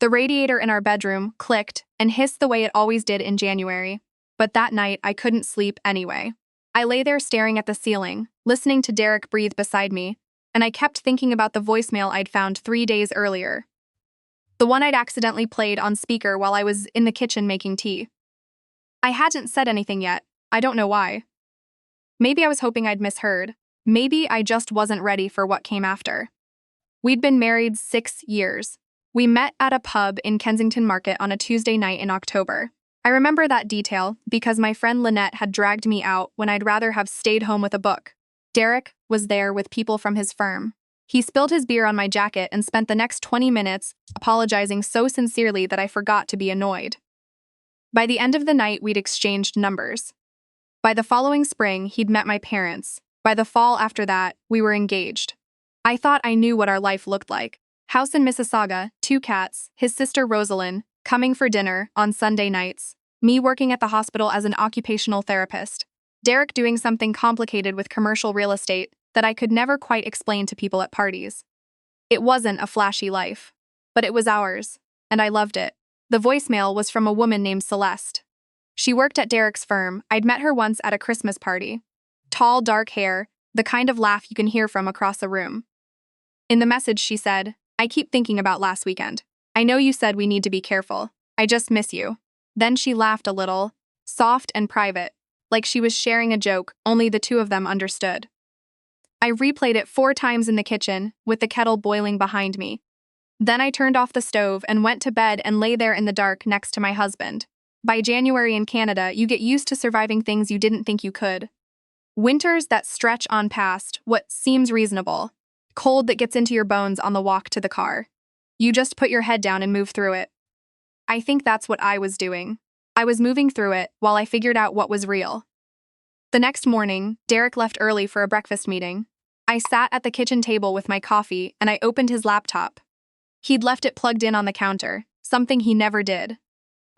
The radiator in our bedroom clicked and hissed the way it always did in January, but that night I couldn't sleep anyway. I lay there staring at the ceiling, listening to Derek breathe beside me, and I kept thinking about the voicemail I'd found 3 days earlier. The one I'd accidentally played on speaker while I was in the kitchen making tea. I hadn't said anything yet, I don't know why. Maybe I was hoping I'd misheard. Maybe I just wasn't ready for what came after. We'd been married 6 years. We met at a pub in Kensington Market on a Tuesday night in October. I remember that detail because my friend Lynette had dragged me out when I'd rather have stayed home with a book. Derek was there with people from his firm. He spilled his beer on my jacket and spent the next 20 minutes apologizing so sincerely that I forgot to be annoyed. By the end of the night, we'd exchanged numbers. By the following spring, he'd met my parents. By the fall after that, we were engaged. I thought I knew what our life looked like. House in Mississauga, 2 cats, his sister Rosalind, coming for dinner on Sunday nights, me working at the hospital as an occupational therapist, Derek doing something complicated with commercial real estate that I could never quite explain to people at parties. It wasn't a flashy life, but it was ours, and I loved it. The voicemail was from a woman named Celeste. She worked at Derek's firm. I'd met her once at a Christmas party. Tall, dark hair, the kind of laugh you can hear from across a room. In the message, she said, "I keep thinking about last weekend. I know you said we need to be careful. I just miss you." Then she laughed a little, soft and private, like she was sharing a joke only the two of them understood. I replayed it 4 times in the kitchen, with the kettle boiling behind me. Then I turned off the stove and went to bed and lay there in the dark next to my husband. By January in Canada, you get used to surviving things you didn't think you could. Winters that stretch on past what seems reasonable. Cold that gets into your bones on the walk to the car. You just put your head down and move through it. I think that's what I was doing. I was moving through it while I figured out what was real. The next morning, Derek left early for a breakfast meeting. I sat at the kitchen table with my coffee and I opened his laptop. He'd left it plugged in on the counter, something he never did.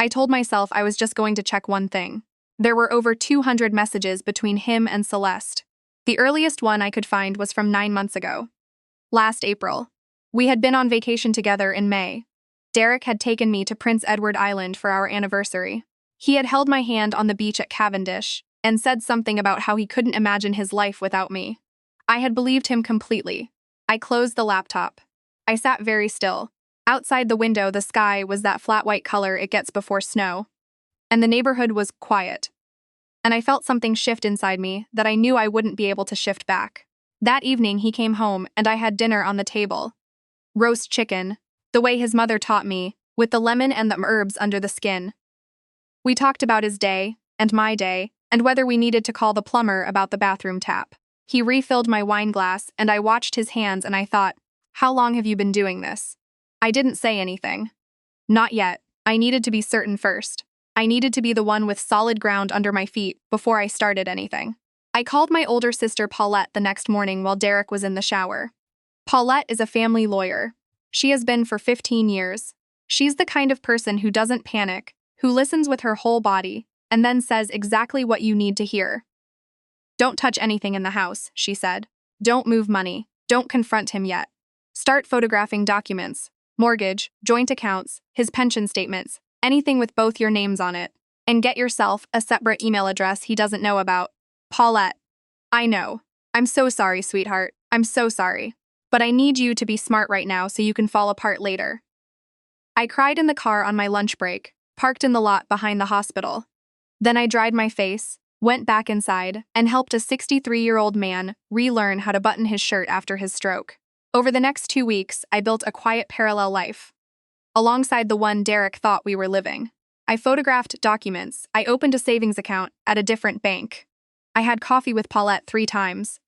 I told myself I was just going to check one thing. There were over 200 messages between him and Celeste. The earliest one I could find was from 9 months ago. Last April. We had been on vacation together in May. Derek had taken me to Prince Edward Island for our anniversary. He had held my hand on the beach at Cavendish and said something about how he couldn't imagine his life without me. I had believed him completely. I closed the laptop. I sat very still. Outside the window, the sky was that flat white color it gets before snow. And the neighborhood was quiet. And I felt something shift inside me that I knew I wouldn't be able to shift back. That evening, he came home and I had dinner on the table. Roast chicken, the way his mother taught me, with the lemon and the herbs under the skin. We talked about his day, and my day, and whether we needed to call the plumber about the bathroom tap. He refilled my wine glass and I watched his hands and I thought, how long have you been doing this? I didn't say anything. Not yet. I needed to be certain first. I needed to be the one with solid ground under my feet before I started anything. I called my older sister Paulette the next morning while Derek was in the shower. Paulette is a family lawyer. She has been for 15 years. She's the kind of person who doesn't panic, who listens with her whole body, and then says exactly what you need to hear. "Don't touch anything in the house," she said. "Don't move money. Don't confront him yet. Start photographing documents, mortgage, joint accounts, his pension statements, anything with both your names on it. And get yourself a separate email address he doesn't know about." Paulette. I know. I'm so sorry, sweetheart. I'm so sorry. But I need you to be smart right now so you can fall apart later. I cried in the car on my lunch break, parked in the lot behind the hospital. Then I dried my face, went back inside, and helped a 63-year-old man relearn how to button his shirt after his stroke. Over the next 2 weeks, I built a quiet parallel life, alongside the one Derek thought we were living. I photographed documents. I opened a savings account at a different bank. I had coffee with Paulette 3 times,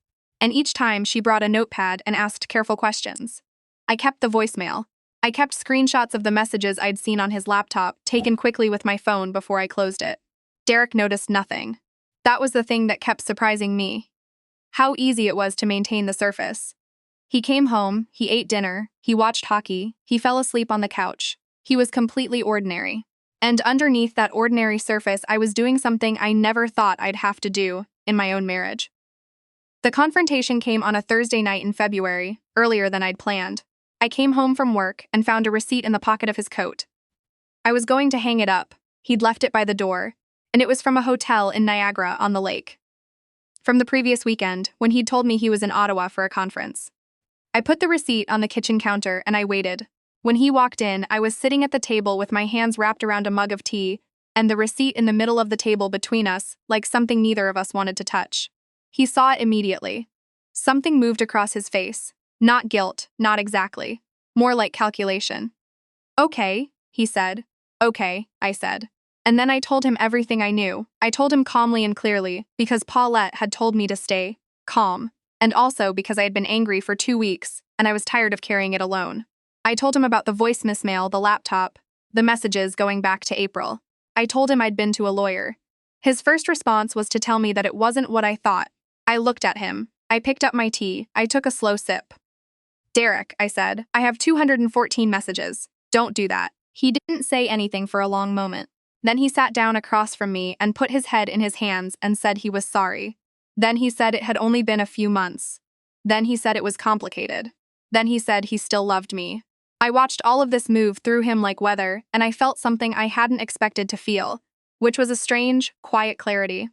and each time she brought a notepad and asked careful questions. I kept the voicemail. I kept screenshots of the messages I'd seen on his laptop, taken quickly with my phone before I closed it. Derek noticed nothing. That was the thing that kept surprising me. How easy it was to maintain the surface. He came home, he ate dinner, he watched hockey, he fell asleep on the couch. He was completely ordinary. And underneath that ordinary surface, I was doing something I never thought I'd have to do in my own marriage. The confrontation came on a Thursday night in February, earlier than I'd planned. I came home from work and found a receipt in the pocket of his coat. I was going to hang it up. He'd left it by the door, and it was from a hotel in Niagara on the lake. From the previous weekend, when he'd told me he was in Ottawa for a conference. I put the receipt on the kitchen counter and I waited. When he walked in, I was sitting at the table with my hands wrapped around a mug of tea and the receipt in the middle of the table between us, like something neither of us wanted to touch. He saw it immediately. Something moved across his face. Not guilt, not exactly. More like calculation. Okay, he said. Okay, I said. And then I told him everything I knew. I told him calmly and clearly, because Paulette had told me to stay calm, and also because I had been angry for 2 weeks, and I was tired of carrying it alone. I told him about the voicemail, the laptop, the messages going back to April. I told him I'd been to a lawyer. His first response was to tell me that it wasn't what I thought. I looked at him. I picked up my tea. I took a slow sip. Derek, I said, I have 214 messages. Don't do that. He didn't say anything for a long moment. Then he sat down across from me and put his head in his hands and said he was sorry. Then he said it had only been a few months. Then he said it was complicated. Then he said he still loved me. I watched all of this move through him like weather, and I felt something I hadn't expected to feel, which was a strange, quiet clarity.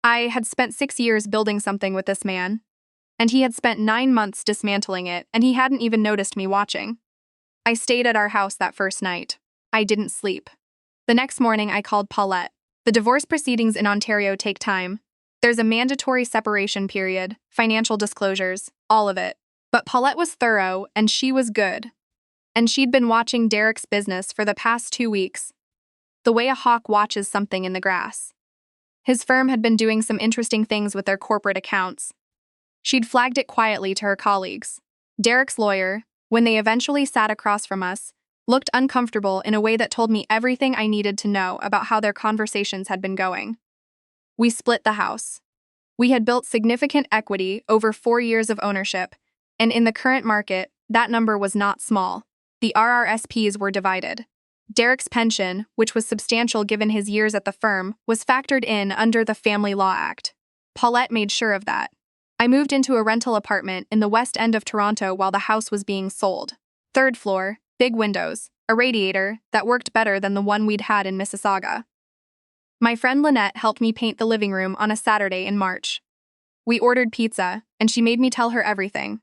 I had spent 6 years building something with this man, and he had spent 9 months dismantling it, and he hadn't even noticed me watching. I stayed at our house that first night. I didn't sleep. The next morning, I called Paulette. The divorce proceedings in Ontario take time. There's a mandatory separation period, financial disclosures, all of it. But Paulette was thorough, and she was good. And she'd been watching Derek's business for the past 2 weeks, the way a hawk watches something in the grass. His firm had been doing some interesting things with their corporate accounts. She'd flagged it quietly to her colleagues. Derek's lawyer, when they eventually sat across from us, looked uncomfortable in a way that told me everything I needed to know about how their conversations had been going. We split the house. We had built significant equity over 4 years of ownership, and in the current market, that number was not small. The RRSPs were divided. Derek's pension, which was substantial given his years at the firm, was factored in under the Family Law Act. Paulette made sure of that. I moved into a rental apartment in the west end of Toronto while the house was being sold. 3rd floor, big windows, a radiator that worked better than the one we'd had in Mississauga. My friend Lynette helped me paint the living room on a Saturday in March. We ordered pizza, and she made me tell her everything.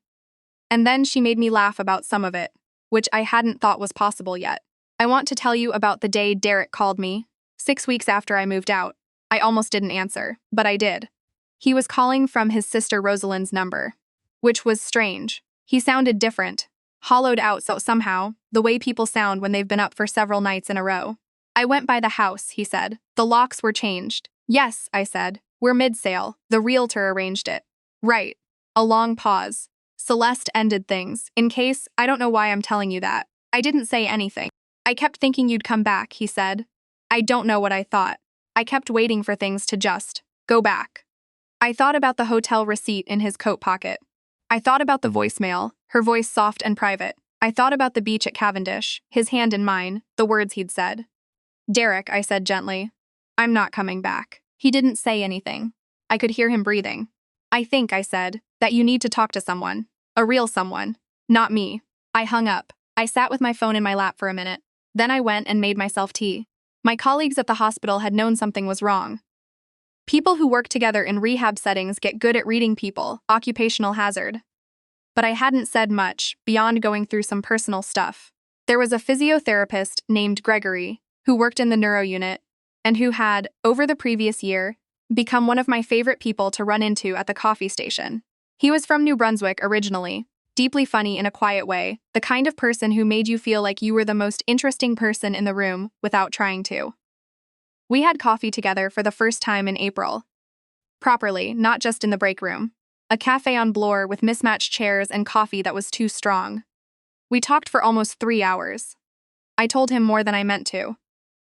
And then she made me laugh about some of it, which I hadn't thought was possible yet. I want to tell you about the day Derek called me, 6 weeks after I moved out. I almost didn't answer, but I did. He was calling from his sister Rosalind's number, which was strange. He sounded different, hollowed out somehow, the way people sound when they've been up for several nights in a row. I went by the house, he said. The locks were changed. Yes, I said. We're mid-sale. The realtor arranged it. Right. A long pause. Celeste ended things. In case, I don't know why I'm telling you that. I didn't say anything. I kept thinking you'd come back, he said. I don't know what I thought. I kept waiting for things to just go back. I thought about the hotel receipt in his coat pocket. I thought about the voicemail, her voice soft and private. I thought about the beach at Cavendish, his hand in mine, the words he'd said. Derek, I said gently, I'm not coming back. He didn't say anything. I could hear him breathing. I think, I said, that you need to talk to someone. A real someone. Not me. I hung up. I sat with my phone in my lap for a minute. Then I went and made myself tea. My colleagues at the hospital had known something was wrong. People who work together in rehab settings get good at reading people, occupational hazard. But I hadn't said much, beyond going through some personal stuff. There was a physiotherapist named Gregory, who worked in the neuro unit, and who had, over the previous year, become one of my favorite people to run into at the coffee station. He was from New Brunswick originally, deeply funny in a quiet way, the kind of person who made you feel like you were the most interesting person in the room without trying to. We had coffee together for the first time in April. Properly, not just in the break room. A cafe on Bloor with mismatched chairs and coffee that was too strong. We talked for almost 3 hours. I told him more than I meant to.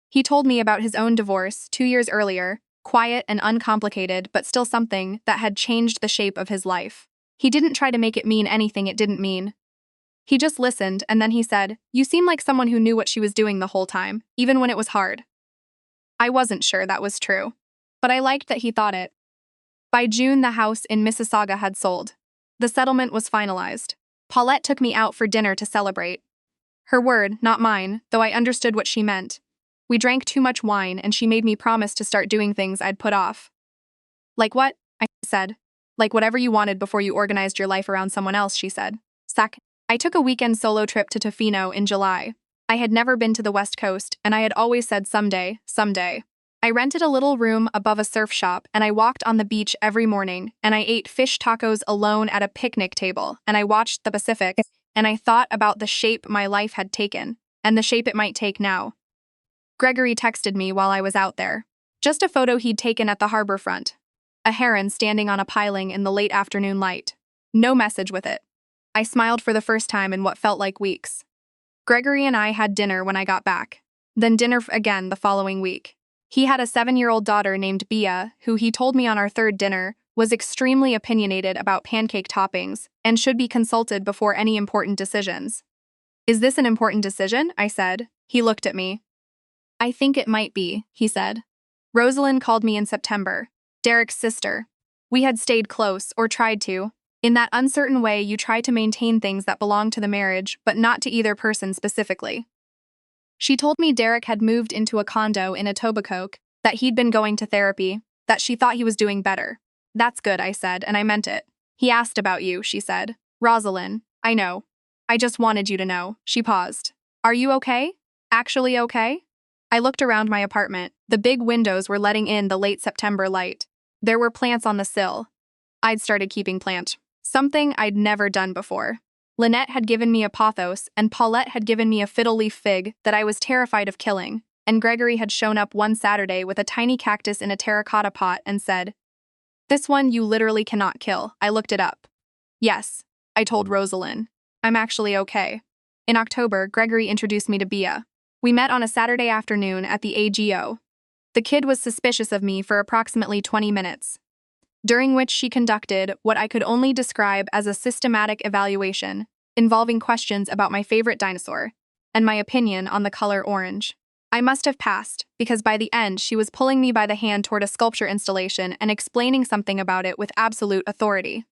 He told me about his own divorce 2 years earlier, quiet and uncomplicated, but still something that had changed the shape of his life. He didn't try to make it mean anything it didn't mean. He just listened, and then he said, "You seem like someone who knew what she was doing the whole time, even when it was hard." I wasn't sure that was true, but I liked that he thought it. By June, the house in Mississauga had sold. The settlement was finalized. Paulette took me out for dinner to celebrate. Her word, not mine, though I understood what she meant. We drank too much wine and she made me promise to start doing things I'd put off. Like what? I said. Like whatever you wanted before you organized your life around someone else, she said. I took a weekend solo trip to Tofino in July. I had never been to the West Coast, and I had always said someday, someday. I rented a little room above a surf shop, and I walked on the beach every morning, and I ate fish tacos alone at a picnic table, and I watched the Pacific, and I thought about the shape my life had taken, and the shape it might take now. Gregory texted me while I was out there. Just a photo he'd taken at the harbor front. A heron standing on a piling in the late afternoon light. No message with it. I smiled for the first time in what felt like weeks. Gregory and I had dinner when I got back. Then dinner again the following week. He had a 7-year-old daughter named Bia, who he told me on our third dinner was extremely opinionated about pancake toppings and should be consulted before any important decisions. Is this an important decision? I said. He looked at me. I think it might be, he said. Rosalind called me in September. Derek's sister. We had stayed close, or tried to. In that uncertain way, you try to maintain things that belong to the marriage, but not to either person specifically. She told me Derek had moved into a condo in Etobicoke, that he'd been going to therapy, that she thought he was doing better. That's good, I said, and I meant it. He asked about you, she said. Rosalind, I know. I just wanted you to know. She paused. Are you okay? Actually okay? I looked around my apartment. The big windows were letting in the late September light. There were plants on the sill. I'd started keeping plant. Something I'd never done before. Lynette had given me a pothos, and Paulette had given me a fiddle leaf fig that I was terrified of killing, and Gregory had shown up one Saturday with a tiny cactus in a terracotta pot and said, "This one you literally cannot kill." I looked it up. Yes, I told Rosalind. I'm actually okay. In October, Gregory introduced me to Bia. We met on a Saturday afternoon at the AGO. The kid was suspicious of me for approximately 20 minutes, during which she conducted what I could only describe as a systematic evaluation, involving questions about my favorite dinosaur and my opinion on the color orange. I must have passed, because by the end she was pulling me by the hand toward a sculpture installation and explaining something about it with absolute authority.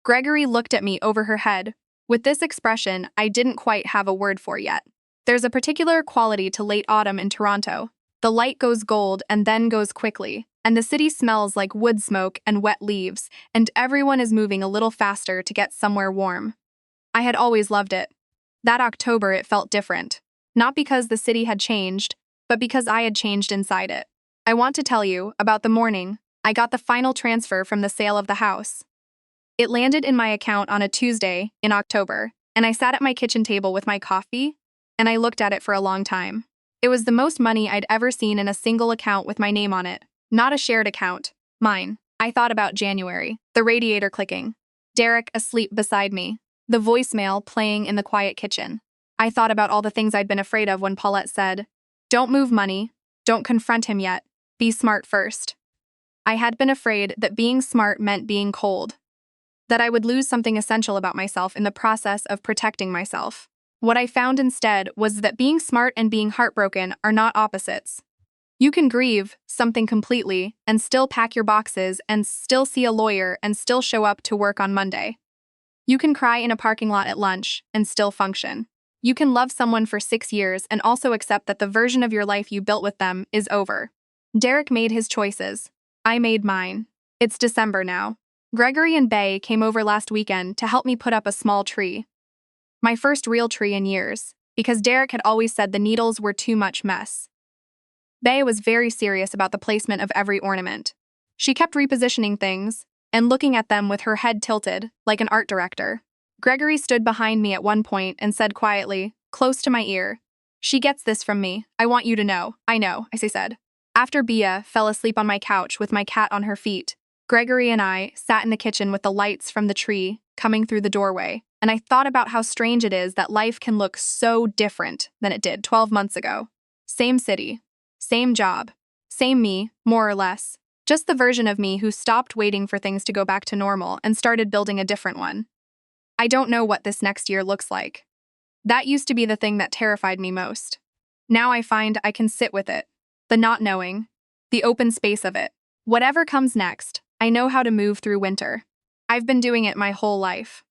Gregory looked at me over her head, with this expression I didn't quite have a word for yet. There's a particular quality to late autumn in Toronto. The light goes gold and then goes quickly, and the city smells like wood smoke and wet leaves, and everyone is moving a little faster to get somewhere warm. I had always loved it. That October it felt different. Not because the city had changed, but because I had changed inside it. I want to tell you about the morning I got the final transfer from the sale of the house. It landed in my account on a Tuesday in October, and I sat at my kitchen table with my coffee, and I looked at it for a long time. It was the most money I'd ever seen in a single account with my name on it. Not a shared account. Mine. I thought about January, the radiator clicking, Derek asleep beside me, the voicemail playing in the quiet kitchen. I thought about all the things I'd been afraid of when Paulette said, "Don't move money, don't confront him yet, be smart first." I had been afraid that being smart meant being cold, that I would lose something essential about myself in the process of protecting myself. What I found instead was that being smart and being heartbroken are not opposites. You can grieve something completely and still pack your boxes and still see a lawyer and still show up to work on Monday. You can cry in a parking lot at lunch and still function. You can love someone for 6 years and also accept that the version of your life you built with them is over. Derek made his choices. I made mine. It's December now. Gregory and Bay came over last weekend to help me put up a small tree. My first real tree in years, because Derek had always said the needles were too much mess. Bay was very serious about the placement of every ornament. She kept repositioning things and looking at them with her head tilted, like an art director. Gregory stood behind me at one point and said quietly, close to my ear, "She gets this from me. I want you to know." "I know," I said. After Bia fell asleep on my couch with my cat on her feet, Gregory and I sat in the kitchen with the lights from the tree coming through the doorway, and I thought about how strange it is that life can look so different than it did 12 months ago. Same city, same job, same me, more or less. Just the version of me who stopped waiting for things to go back to normal and started building a different one. I don't know what this next year looks like. That used to be the thing that terrified me most. Now I find I can sit with it, the not knowing, the open space of it. Whatever comes next, I know how to move through winter. I've been doing it my whole life.